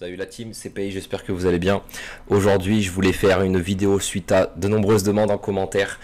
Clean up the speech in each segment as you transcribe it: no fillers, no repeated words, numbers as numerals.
Salut la team, c'est Pay, j'espère que vous allez bien. Aujourd'hui, je voulais faire une vidéo suite à de nombreuses demandes en commentaire.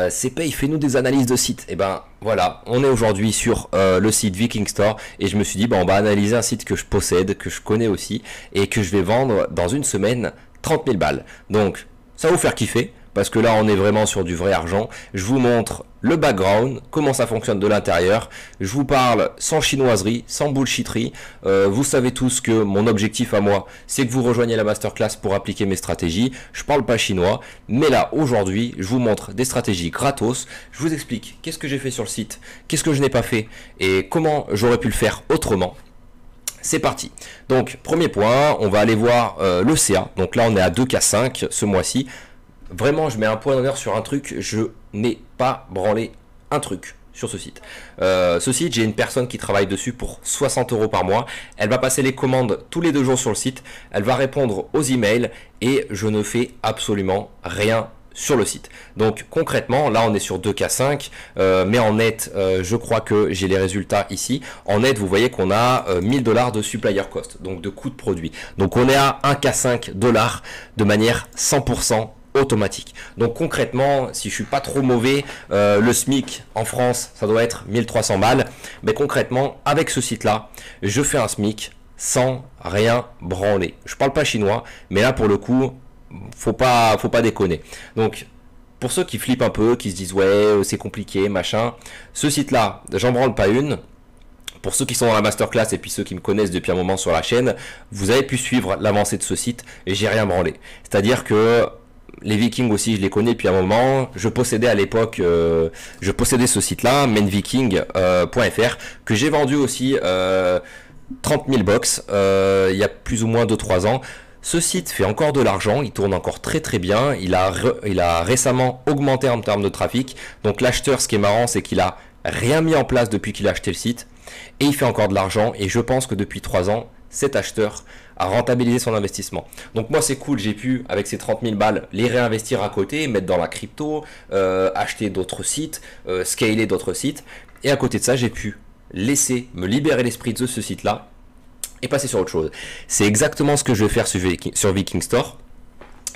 C'est Pay, fais-nous des analyses de sites. Et ben voilà, on est aujourd'hui sur le site Viking Store et je me suis dit, on va analyser un site que je possède, que je connais aussi et que je vais vendre dans une semaine 30 000 balles. Donc, ça va vous faire kiffer. Parce que là, on est vraiment sur du vrai argent. Je vous montre le background, comment ça fonctionne de l'intérieur. Je vous parle sans chinoiserie, sans bullshitterie. Vous savez tous que mon objectif à moi, c'est que vous rejoigniez la masterclass pour appliquer mes stratégies. Je parle pas chinois, mais là, aujourd'hui, je vous montre des stratégies gratos. Je vous explique qu'est-ce que j'ai fait sur le site, qu'est-ce que je n'ai pas fait et comment j'aurais pu le faire autrement. C'est parti. Donc, premier point, on va aller voir le CA. Donc là, on est à 2K5 ce mois-ci. Vraiment, je mets un point d'honneur sur un truc, je n'ai pas branlé un truc sur ce site. Ce site, j'ai une personne qui travaille dessus pour 60 € par mois. Elle va passer les commandes tous les 2 jours sur le site. Elle va répondre aux emails et je ne fais absolument rien sur le site. Donc concrètement, là on est sur 2K5, mais en net, je crois que j'ai les résultats ici. En net, vous voyez qu'on a 1000 $ de supplier cost, donc de coût de produit. Donc on est à 1K5 $ de manière 100% automatique. Donc concrètement, si je suis pas trop mauvais, le SMIC en France, ça doit être 1300 balles. Mais concrètement, avec ce site-là, je fais un SMIC sans rien branler. Je parle pas chinois, mais là pour le coup, faut pas déconner. Donc pour ceux qui flippent un peu, qui se disent ouais c'est compliqué, machin, ce site-là, j'en branle pas une. Pour ceux qui sont dans la masterclass et puis ceux qui me connaissent depuis un moment sur la chaîne, vous avez pu suivre l'avancée de ce site et j'ai rien branlé. C'est-à-dire que les Vikings aussi, je les connais depuis un moment. Je possédais à l'époque, je possédais ce site-là, mainviking.fr, que j'ai vendu aussi 30 000 box il y a plus ou moins 2-3 ans. Ce site fait encore de l'argent, il tourne encore très très bien. Il a récemment augmenté en termes de trafic. Donc l'acheteur, ce qui est marrant, c'est qu'il a rien mis en place depuis qu'il a acheté le site. Et il fait encore de l'argent. Et je pense que depuis 3 ans, cet acheteur a rentabilisé son investissement. Donc moi c'est cool, j'ai pu avec ces 30 000 balles les réinvestir à côté, mettre dans la crypto, acheter d'autres sites, scaler d'autres sites. Et à côté de ça, j'ai pu laisser me libérer l'esprit de ce site-là et passer sur autre chose. C'est exactement ce que je vais faire sur Viking Store.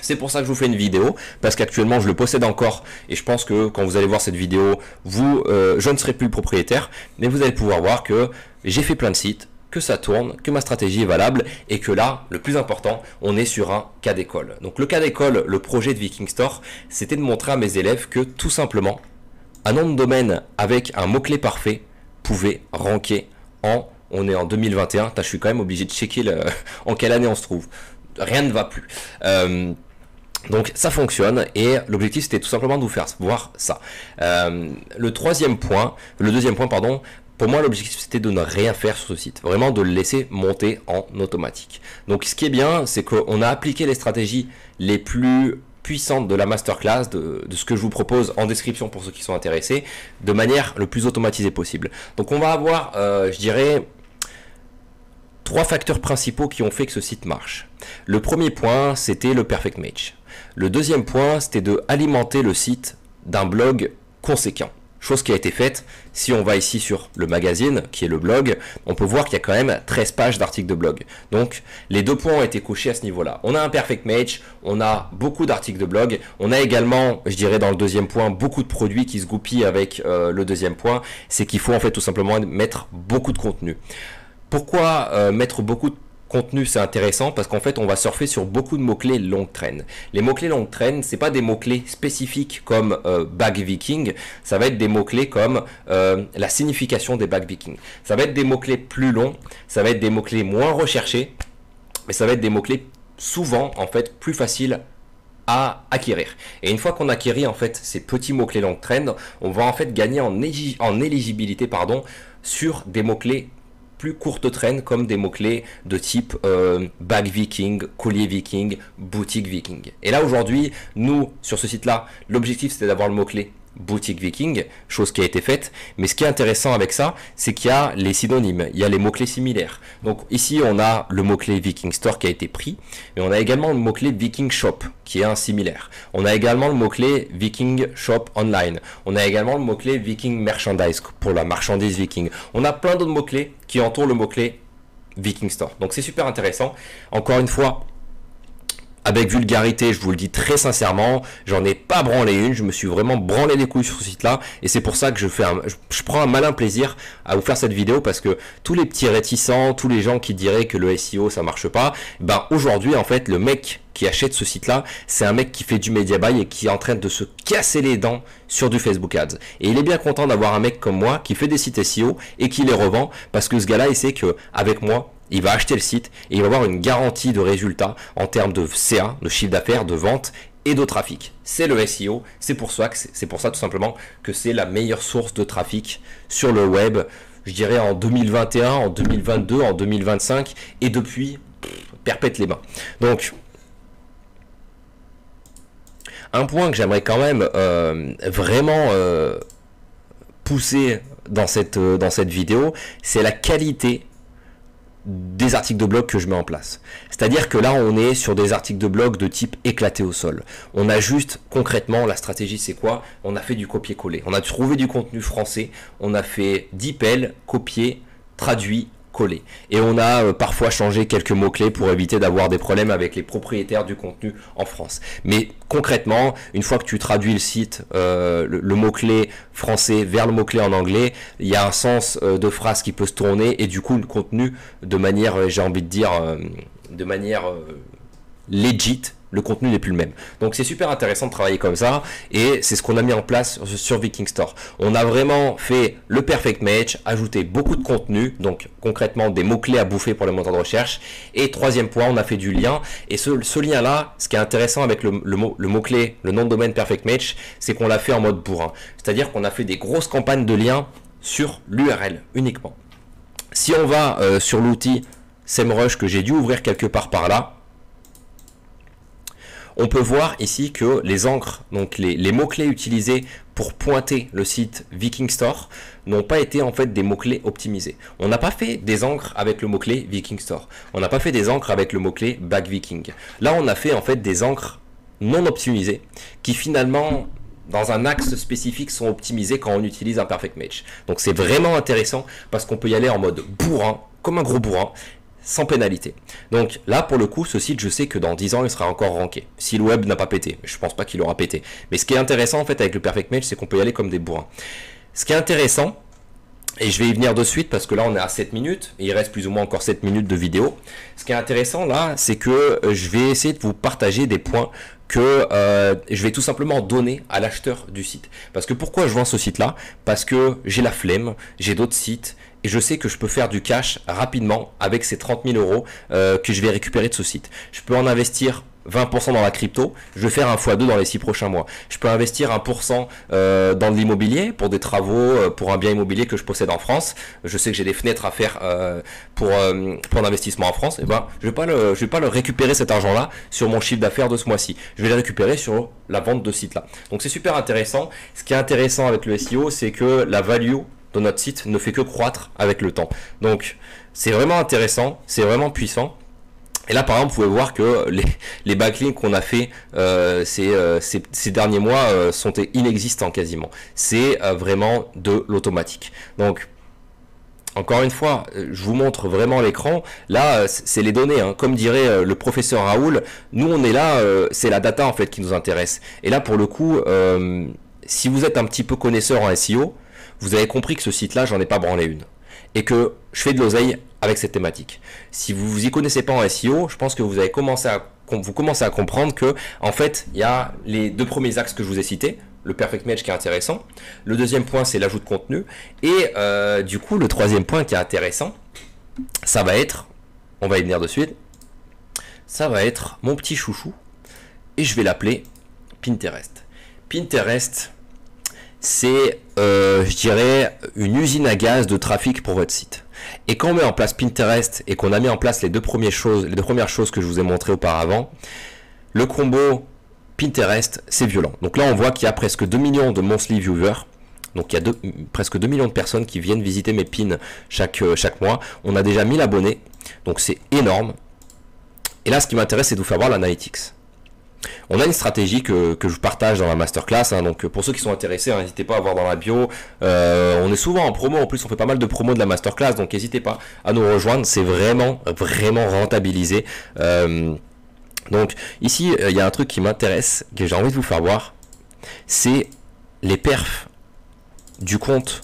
C'est pour ça que je vous fais une vidéo, parce qu'actuellement je le possède encore et je pense que quand vous allez voir cette vidéo, je ne serai plus le propriétaire, mais vous allez pouvoir voir que j'ai fait plein de sites, que ça tourne, que ma stratégie est valable et que là, le plus important, on est sur un cas d'école. Donc le cas d'école, le projet de Viking Store, c'était de montrer à mes élèves que tout simplement, un nom de domaine avec un mot-clé parfait pouvait ranker on est en 2021, je suis quand même obligé de checker en quelle année on se trouve. Rien ne va plus. Donc ça fonctionne et l'objectif c'était tout simplement de vous faire voir ça. Le deuxième point, pardon, pour moi, l'objectif, c'était de ne rien faire sur ce site. Vraiment de le laisser monter en automatique. Donc, ce qui est bien, c'est qu'on a appliqué les stratégies les plus puissantes de la masterclass, de ce que je vous propose en description pour ceux qui sont intéressés, de manière le plus automatisée possible. Donc, on va avoir, je dirais, 3 facteurs principaux qui ont fait que ce site marche. Le premier point, c'était le perfect match. Le deuxième point, c'était de alimenter le site d'un blog conséquent. Chose qui a été faite. Si on va ici sur le magazine, qui est le blog, on peut voir qu'il y a quand même 13 pages d'articles de blog. Donc, les 2 points ont été cochés à ce niveau-là. On a un perfect match, on a beaucoup d'articles de blog. On a également, je dirais dans le deuxième point, beaucoup de produits qui se goupillent avec le deuxième point. C'est qu'il faut en fait tout simplement mettre beaucoup de contenu. Pourquoi mettre beaucoup de contenu, c'est intéressant parce qu'en fait on va surfer sur beaucoup de mots-clés long trend. Les mots-clés long trend, c'est pas des mots-clés spécifiques comme bag viking, ça va être des mots-clés comme la signification des bags viking. Ça va être des mots-clés plus longs, ça va être des mots-clés moins recherchés, mais ça va être des mots-clés souvent en fait plus faciles à acquérir. Et une fois qu'on acquérit en fait ces petits mots-clés long trend, on va en fait gagner en éligibilité sur des mots-clés plus courte traîne comme des mots-clés de type bag viking, collier viking, boutique viking. Et là aujourd'hui, nous sur ce site-là, l'objectif c'était d'avoir le mot-clé boutique viking, chose qui a été faite, mais ce qui est intéressant avec ça, c'est qu'il y a les synonymes, il y a les mots-clés similaires. Donc ici on a le mot-clé Viking Store qui a été pris, mais on a également le mot-clé Viking Shop qui est un similaire. On a également le mot-clé Viking Shop Online, on a également le mot-clé Viking Merchandise pour la marchandise viking. On a plein d'autres mots-clés qui entourent le mot-clé Viking Store. Donc c'est super intéressant. Encore une fois, avec vulgarité, je vous le dis très sincèrement, j'en ai pas branlé une, je me suis vraiment branlé les couilles sur ce site-là, et c'est pour ça que je prends un malin plaisir à vous faire cette vidéo, parce que tous les petits réticents, tous les gens qui diraient que le SEO ça marche pas, ben aujourd'hui en fait le mec qui achète ce site-là, c'est un mec qui fait du media buy et qui est en train de se casser les dents sur du Facebook Ads. Et il est bien content d'avoir un mec comme moi qui fait des sites SEO et qui les revend, parce que ce gars-là, il sait que avec moi, il va acheter le site et il va avoir une garantie de résultats en termes de CA, de chiffre d'affaires, de vente et de trafic. C'est le SEO, c'est pour ça tout simplement que c'est la meilleure source de trafic sur le web, je dirais en 2021, en 2022, en 2025 et depuis, perpète les mains. Donc, un point que j'aimerais quand même vraiment pousser dans cette vidéo, c'est la qualité des articles de blog que je mets en place. C'est-à-dire que là, on est sur des articles de blog de type éclaté au sol. On a juste, concrètement, la stratégie, c'est quoi? On a fait du copier-coller. On a trouvé du contenu français, on a fait 10 pelles, copier, traduit, coller. Et on a parfois changé quelques mots-clés pour éviter d'avoir des problèmes avec les propriétaires du contenu en France. Mais concrètement, une fois que tu traduis le site, le mot-clé français vers le mot-clé en anglais, il y a un sens de phrase qui peut se tourner et du coup le contenu de manière, j'ai envie de dire, de manière legit, le contenu n'est plus le même. Donc c'est super intéressant de travailler comme ça et c'est ce qu'on a mis en place sur Viking Store. On a vraiment fait le perfect match, ajouté beaucoup de contenu, donc concrètement des mots-clés à bouffer pour les moteurs de recherche. Et troisième point, on a fait du lien. Et ce lien-là, ce qui est intéressant avec le mot-clé, le nom de domaine perfect match, c'est qu'on l'a fait en mode bourrin. C'est-à-dire qu'on a fait des grosses campagnes de liens sur l'URL uniquement. Si on va sur l'outil SEMrush que j'ai dû ouvrir quelque part par là, on peut voir ici que les encres, donc les mots-clés utilisés pour pointer le site Viking Store n'ont pas été en fait des mots-clés optimisés. On n'a pas fait des encres avec le mot-clé Viking Store. On n'a pas fait des encres avec le mot-clé Back Viking. Là, on a fait en fait des encres non optimisées qui finalement, dans un axe spécifique, sont optimisées quand on utilise un perfect match. Donc c'est vraiment intéressant parce qu'on peut y aller en mode bourrin, comme un gros bourrin, sans pénalité. Donc là, pour le coup, ce site, je sais que dans 10 ans, il sera encore ranké. Si le web n'a pas pété, je pense pas qu'il aura pété. Mais ce qui est intéressant, en fait, avec le perfect match, c'est qu'on peut y aller comme des bourrins. Ce qui est intéressant, et je vais y venir de suite parce que là, on est à 7 minutes, et il reste plus ou moins encore 7 minutes de vidéo. Ce qui est intéressant là, c'est que je vais essayer de vous partager des points que je vais tout simplement donner à l'acheteur du site. Parce que pourquoi je vends ce site-là? Parce que j'ai la flemme, j'ai d'autres sites, et je sais que je peux faire du cash rapidement avec ces 30 000 euros que je vais récupérer de ce site. Je peux en investir 20% dans la crypto, je vais faire un x2 dans les 6 prochains mois. Je peux investir 1% dans l'immobilier pour des travaux, pour un bien immobilier que je possède en France. Je sais que j'ai des fenêtres à faire pour l'investissement en France. Et ben, je vais pas le récupérer cet argent-là sur mon chiffre d'affaires de ce mois-ci. Je vais le récupérer sur la vente de site là. Donc c'est super intéressant. Ce qui est intéressant avec le SEO, c'est que la value de notre site ne fait que croître avec le temps. Donc c'est vraiment intéressant, c'est vraiment puissant. Et là par exemple vous pouvez voir que les backlinks qu'on a fait ces derniers mois sont inexistants quasiment. C'est vraiment de l'automatique. Donc encore une fois, je vous montre vraiment l'écran. Là, c'est les données, hein. Comme dirait le professeur Raoul, nous on est là, c'est la data en fait qui nous intéresse. Et là pour le coup, si vous êtes un petit peu connaisseur en SEO, vous avez compris que ce site-là, j'en ai pas branlé une. Et que je fais de l'oseille avec cette thématique. Si vous vous y connaissez pas en SEO, je pense que vous commencez à comprendre que, en fait, il y a les deux premiers axes que je vous ai cités. Le perfect match qui est intéressant. Le deuxième point, c'est l'ajout de contenu. Et du coup, le troisième point qui est intéressant, ça va être, on va y venir de suite, ça va être mon petit chouchou. Et je vais l'appeler Pinterest. Pinterest, c'est, je dirais, une usine à gaz de trafic pour votre site. Et quand on met en place Pinterest et qu'on a mis en place les deux premières choses que je vous ai montrées auparavant, le combo Pinterest, c'est violent. Donc là, on voit qu'il y a presque 2 millions de monthly viewers. Donc il y a presque 2 millions de personnes qui viennent visiter mes pins chaque mois. On a déjà 1000 abonnés, donc c'est énorme. Et là, ce qui m'intéresse, c'est de vous faire voir l'analytics. On a une stratégie que je partage dans la masterclass, hein, donc pour ceux qui sont intéressés, hein, n'hésitez pas à voir dans la bio. On est souvent en promo, en plus on fait pas mal de promos de la masterclass, donc n'hésitez pas à nous rejoindre, c'est vraiment rentabilisé. Donc ici, il y a un truc qui m'intéresse, que j'ai envie de vous faire voir, c'est les perfs du compte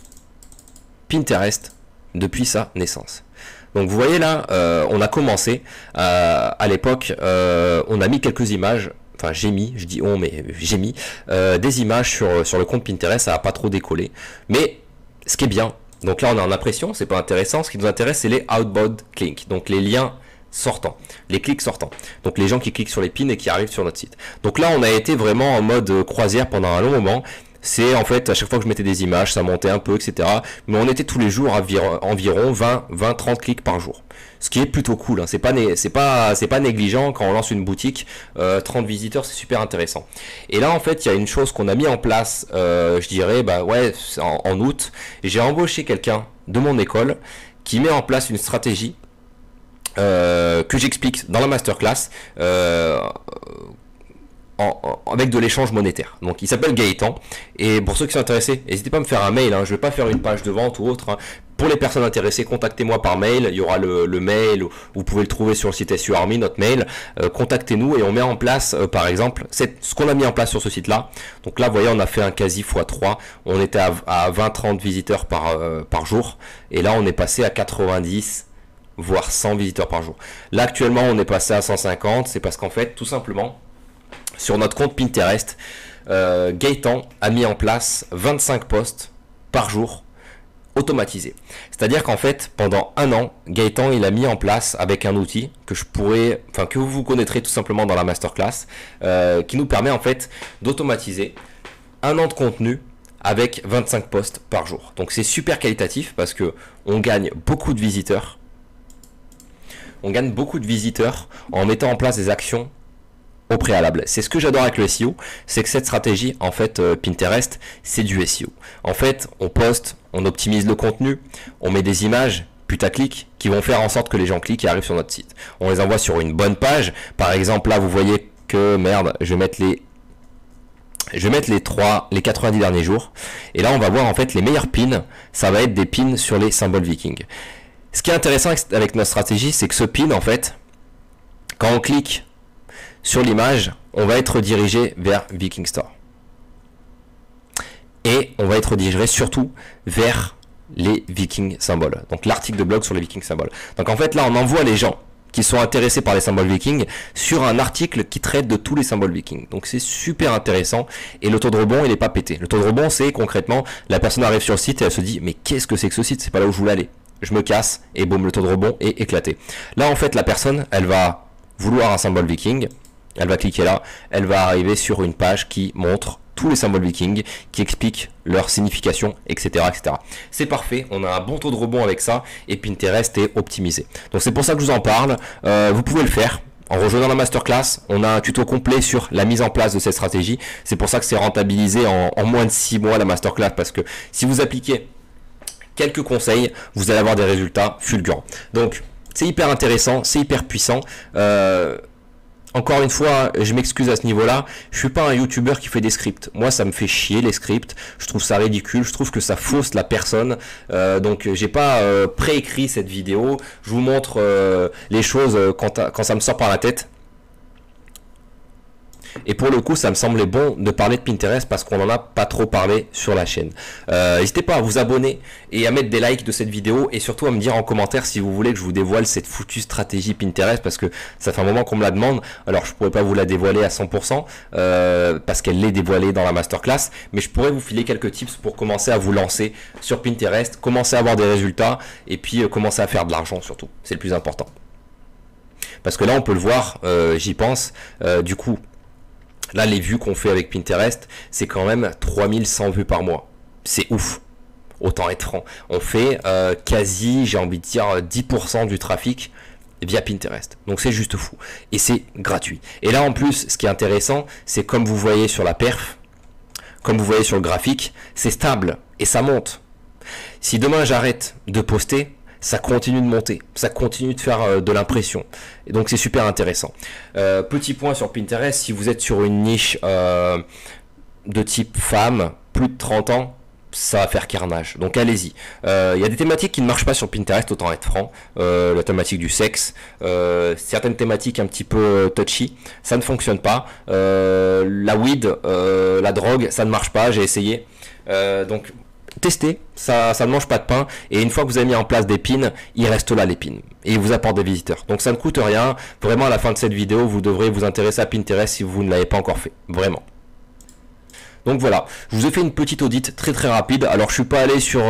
Pinterest depuis sa naissance. Donc vous voyez là, on a commencé à l'époque, on a mis quelques images, enfin j'ai mis, je dis on, mais j'ai mis des images sur le compte Pinterest, ça n'a pas trop décollé. Mais ce qui est bien, donc là on est en impression, c'est pas intéressant, ce qui nous intéresse c'est les outbound clics, donc les liens sortants, les clics sortants, donc les gens qui cliquent sur les pins et qui arrivent sur notre site. Donc là on a été vraiment en mode croisière pendant un long moment. C'est en fait à chaque fois que je mettais des images, ça montait un peu, etc. Mais on était tous les jours à environ 20-30 clics par jour. Ce qui est plutôt cool, hein. C'est pas négligeant quand on lance une boutique. 30 visiteurs, c'est super intéressant. Et là en fait, il y a une chose qu'on a mis en place, je dirais, bah ouais, en août. J'ai embauché quelqu'un de mon école qui met en place une stratégie que j'explique dans la masterclass. Avec de l'échange monétaire. Donc il s'appelle Gaëtan, et pour ceux qui sont intéressés, n'hésitez pas à me faire un mail, hein. Je vais pas faire une page de vente ou autre, hein. Pour les personnes intéressées, contactez-moi par mail, il y aura le mail, vous pouvez le trouver sur le site SEO Army, notre mail, contactez-nous et on met en place, par exemple, ce qu'on a mis en place sur ce site-là. Donc là, vous voyez, on a fait un quasi x3, on était à 20-30 visiteurs par jour, et là on est passé à 90 voire 100 visiteurs par jour. Là actuellement on est passé à 150, c'est parce qu'en fait, tout simplement, sur notre compte Pinterest, Gaëtan a mis en place 25 posts par jour automatisés. C'est-à-dire qu'en fait, pendant un an, Gaëtan il a mis en place avec un outil que vous connaîtrez tout simplement dans la masterclass, qui nous permet en fait d'automatiser un an de contenu avec 25 posts par jour. Donc c'est super qualitatif parce que on gagne beaucoup de visiteurs. On gagne beaucoup de visiteurs en mettant en place des actions au préalable. C'est ce que j'adore avec le SEO, c'est que cette stratégie, en fait, Pinterest, c'est du SEO. En fait, on poste, on optimise le contenu, on met des images putaclic qui vont faire en sorte que les gens cliquent et arrivent sur notre site. On les envoie sur une bonne page. Par exemple, là, vous voyez que, merde, je vais mettre les 90 derniers jours. Et là, on va voir, en fait, les meilleurs pins. Ça va être des pins sur les symboles vikings. Ce qui est intéressant avec notre stratégie, c'est que ce pin, en fait, quand on clique sur l'image, on va être redirigé vers Viking Store. Et on va être redirigé surtout vers les Viking symboles. Donc l'article de blog sur les Viking symboles. Donc en fait là, on envoie les gens qui sont intéressés par les symboles Viking sur un article qui traite de tous les symboles Viking. Donc c'est super intéressant et le taux de rebond il n'est pas pété. Le taux de rebond c'est concrètement la personne arrive sur le site et elle se dit mais qu'est-ce que c'est que ce site, c'est pas là où je voulais aller. Je me casse et boum, le taux de rebond est éclaté. Là en fait la personne elle va vouloir un symbole Viking. Elle va cliquer là, elle va arriver sur une page qui montre tous les symboles vikings, qui expliquent leur signification, etc. etc. C'est parfait, on a un bon taux de rebond avec ça, et Pinterest est optimisé. Donc c'est pour ça que je vous en parle, vous pouvez le faire. En rejoignant la masterclass, on a un tuto complet sur la mise en place de cette stratégie. C'est pour ça que c'est rentabilisé en moins de 6 mois la masterclass, parce que si vous appliquez quelques conseils, vous allez avoir des résultats fulgurants. Donc c'est hyper intéressant, c'est hyper puissant. Encore une fois, je m'excuse à ce niveau-là, je suis pas un youtubeur qui fait des scripts. Moi, ça me fait chier les scripts, je trouve ça ridicule, je trouve que ça fausse la personne. Donc, j'ai pas préécrit cette vidéo, je vous montre les choses quand ça me sort par la tête. Et pour le coup, ça me semblait bon de parler de Pinterest parce qu'on n'en a pas trop parlé sur la chaîne. N'hésitez pas à vous abonner et à mettre des likes de cette vidéo et surtout à me dire en commentaire si vous voulez que je vous dévoile cette foutue stratégie Pinterest parce que ça fait un moment qu'on me la demande. Alors je pourrais pas vous la dévoiler à 100% parce qu'elle l'est dévoilée dans la masterclass, mais je pourrais vous filer quelques tips pour commencer à vous lancer sur Pinterest, commencer à avoir des résultats et puis commencer à faire de l'argent surtout. C'est le plus important. Parce que là on peut le voir, j'y pense, du coup. Là, les vues qu'on fait avec Pinterest, c'est quand même 3100 vues par mois. C'est ouf. Autant être franc. On fait quasi, j'ai envie de dire, 10% du trafic via Pinterest. Donc c'est juste fou. Et c'est gratuit. Et là, en plus, ce qui est intéressant, c'est comme vous voyez sur la perf, comme vous voyez sur le graphique, c'est stable et ça monte. Si demain j'arrête de poster, ça continue de monter, ça continue de faire de l'impression. Et donc c'est super intéressant. Petit point sur Pinterest, si vous êtes sur une niche de type femme, plus de 30 ans, ça va faire carnage, donc allez-y. Il y a des thématiques qui ne marchent pas sur Pinterest, autant être franc. La thématique du sexe, certaines thématiques un petit peu touchy, ça ne fonctionne pas. La weed, la drogue, ça ne marche pas, j'ai essayé. Donc testez, ça ne mange pas de pain, et une fois que vous avez mis en place des pins, il reste là les pins, et il vous apporte des visiteurs. Donc ça ne coûte rien, vraiment à la fin de cette vidéo, vous devrez vous intéresser à Pinterest si vous ne l'avez pas encore fait, vraiment. Donc voilà, je vous ai fait une petite audit très rapide. Alors je suis pas allé sur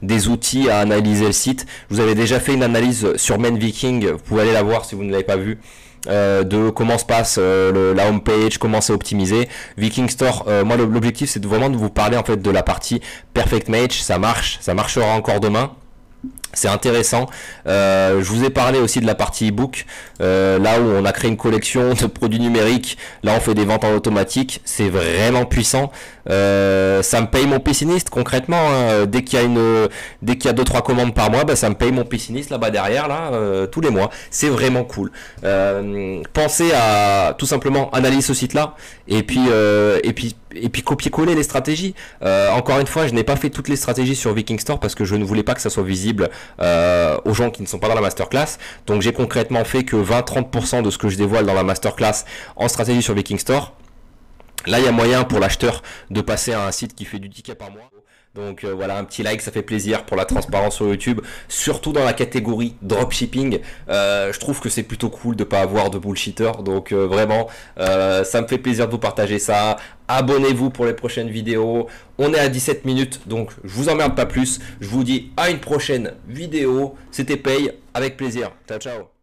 des outils à analyser le site. Je vous avais déjà fait une analyse sur Main Viking, vous pouvez aller la voir si vous ne l'avez pas vue. De comment se passe la home page, comment c'est optimisé. Viking Store, moi l'objectif c'est vraiment de vous parler en fait de la partie Perfect Match. Ça marche, ça marchera encore demain. C'est intéressant. Je vous ai parlé aussi de la partie e-book, là où on a créé une collection de produits numériques. Là on fait des ventes en automatique, c'est vraiment puissant. Ça me paye mon pisciniste concrètement, hein. Dès qu'il y a 2-3 commandes par mois, bah, ça me paye mon pisciniste là-bas derrière là, tous les mois. C'est vraiment cool. Pensez à tout simplement analyser ce site là et puis copier-coller les stratégies. Encore une fois, je n'ai pas fait toutes les stratégies sur Viking Store parce que je ne voulais pas que ça soit visible aux gens qui ne sont pas dans la masterclass. Donc j'ai concrètement fait que 20-30% de ce que je dévoile dans la masterclass en stratégie sur Viking Store. Là il y a moyen pour l'acheteur de passer à un site qui fait du ticket par mois. Donc voilà, un petit like, ça fait plaisir pour la transparence sur YouTube, surtout dans la catégorie dropshipping. Je trouve que c'est plutôt cool de pas avoir de bullshitter, donc vraiment ça me fait plaisir de vous partager ça. Abonnez-vous pour les prochaines vidéos. On est à 17 minutes, donc je vous emmerde pas plus. Je vous dis à une prochaine vidéo. C'était Paye, avec plaisir. Ciao ciao.